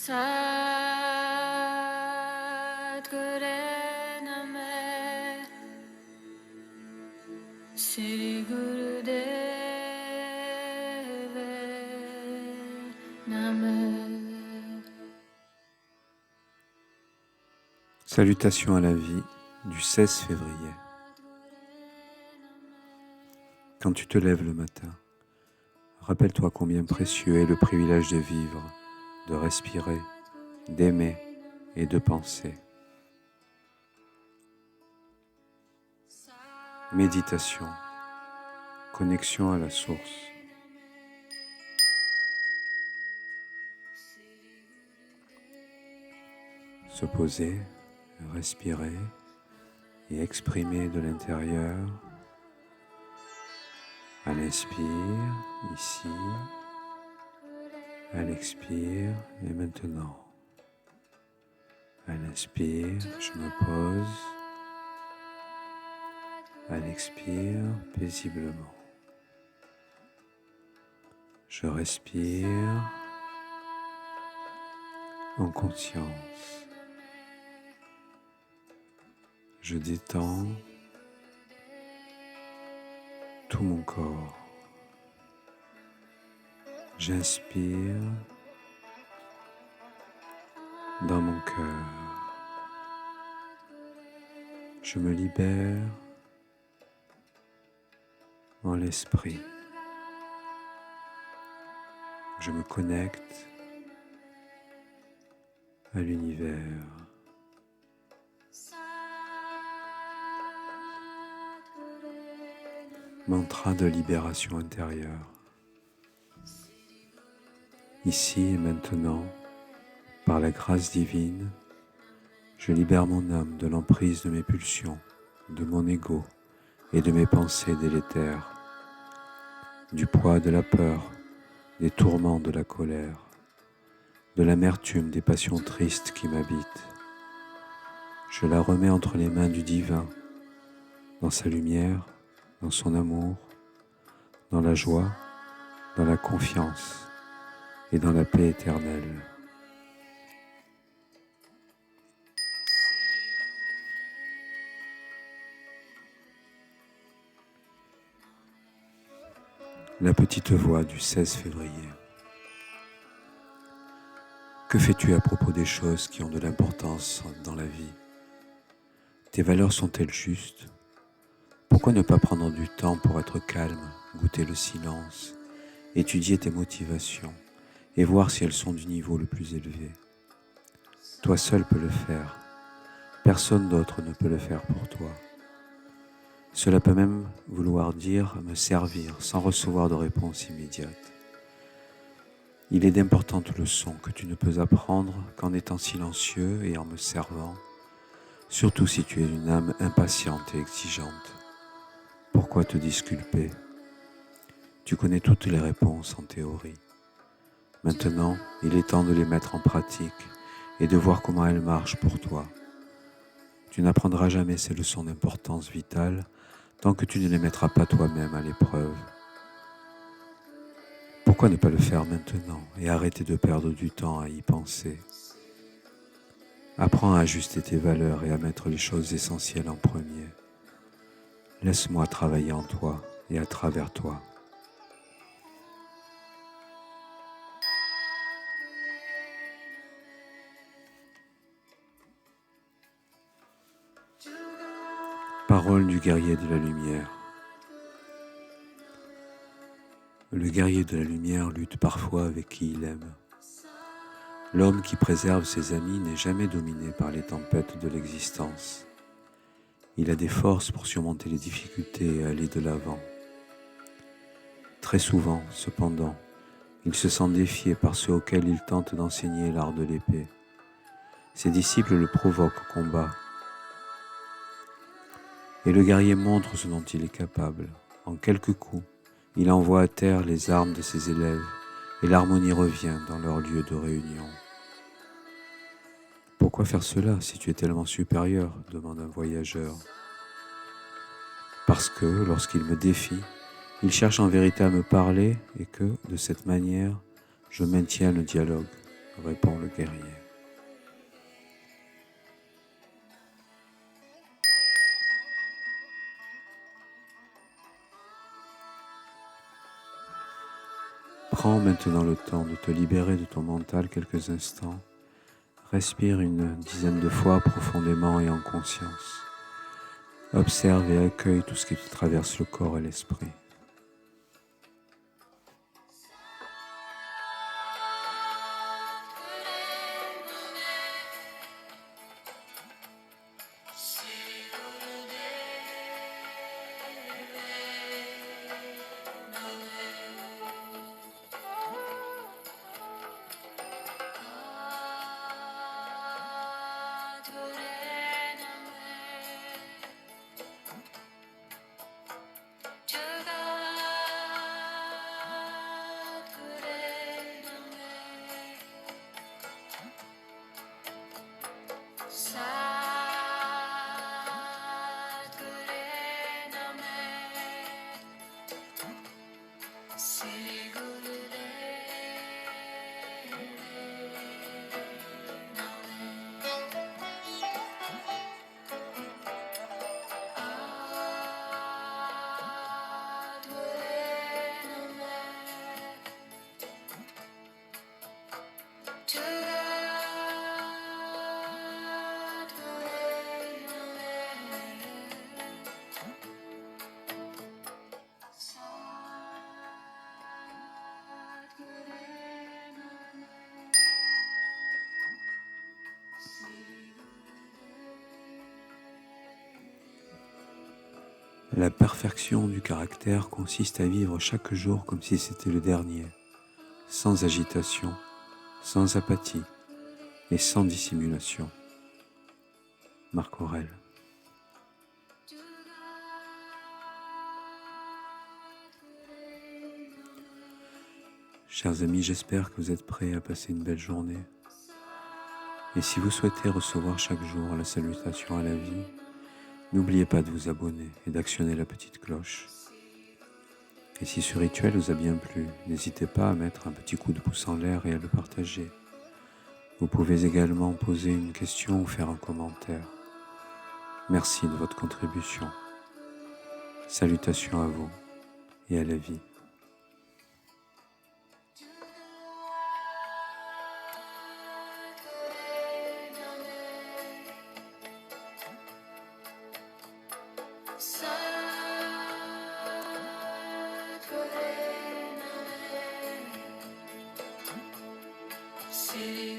Sadgurename Sri Gurudeve Name. Salutations à la vie du 16 février. Quand tu te lèves le matin, rappelle-toi combien précieux est le privilège de vivre, de respirer, d'aimer et de penser. Méditation, connexion à la source. Se poser, respirer et exprimer de l'intérieur. À l'inspire, ici. À l'expire et maintenant. À l'inspire, je me pose. À l'expire, paisiblement. Je respire en conscience. Je détends tout mon corps. J'inspire dans mon cœur. Je me libère en l'esprit. Je me connecte à l'univers. Mantra de libération intérieure. Ici et maintenant, par la grâce divine, je libère mon âme de l'emprise de mes pulsions, de mon ego et de mes pensées délétères, du poids de la peur, des tourments de la colère, de l'amertume des passions tristes qui m'habitent. Je la remets entre les mains du divin, dans sa lumière, dans son amour, dans la joie, dans la confiance et dans la paix éternelle. La petite voix du 16 février. Que fais-tu à propos des choses qui ont de l'importance dans la vie? Tes valeurs sont-elles justes? Pourquoi ne pas prendre du temps pour être calme, goûter le silence, étudier tes motivations et voir si elles sont du niveau le plus élevé? Toi seul peux le faire. Personne d'autre ne peut le faire pour toi. Cela peut même vouloir dire me servir sans recevoir de réponse immédiate. Il est d'importantes leçons que tu ne peux apprendre qu'en étant silencieux et en me servant, surtout si tu es une âme impatiente et exigeante. Pourquoi te disculper? Tu connais toutes les réponses en théorie. Maintenant, il est temps de les mettre en pratique et de voir comment elles marchent pour toi. Tu n'apprendras jamais ces leçons d'importance vitale tant que tu ne les mettras pas toi-même à l'épreuve. Pourquoi ne pas le faire maintenant et arrêter de perdre du temps à y penser? Apprends à ajuster tes valeurs et à mettre les choses essentielles en premier. Laisse-moi travailler en toi et à travers toi. Parole du guerrier de la lumière. Le guerrier de la lumière lutte parfois avec qui il aime. L'homme qui préserve ses amis n'est jamais dominé par les tempêtes de l'existence. Il a des forces pour surmonter les difficultés et aller de l'avant. Très souvent, cependant, il se sent défié par ceux auxquels il tente d'enseigner l'art de l'épée. Ses disciples le provoquent au combat. Et le guerrier montre ce dont il est capable. En quelques coups, il envoie à terre les armes de ses élèves et l'harmonie revient dans leur lieu de réunion. Pourquoi faire cela si tu es tellement supérieur? Demande un voyageur. Parce que, lorsqu'il me défie, il cherche en vérité à me parler et que, de cette manière, je maintiens le dialogue. répond le guerrier. Prends maintenant le temps de te libérer de ton mental quelques instants. Respire une dizaine de fois profondément et en conscience. Observe et accueille tout ce qui te traverse le corps et l'esprit. La perfection du caractère consiste à vivre chaque jour comme si c'était le dernier, sans agitation, sans apathie et sans dissimulation. Marc Aurèle. Chers amis, j'espère que vous êtes prêts à passer une belle journée. Et si vous souhaitez recevoir chaque jour la salutation à la vie, n'oubliez pas de vous abonner et d'actionner la petite cloche. Et si ce rituel vous a bien plu, n'hésitez pas à mettre un petit coup de pouce en l'air et à le partager. Vous pouvez également poser une question ou faire un commentaire. Merci de votre contribution. Salutations à vous et à la vie. City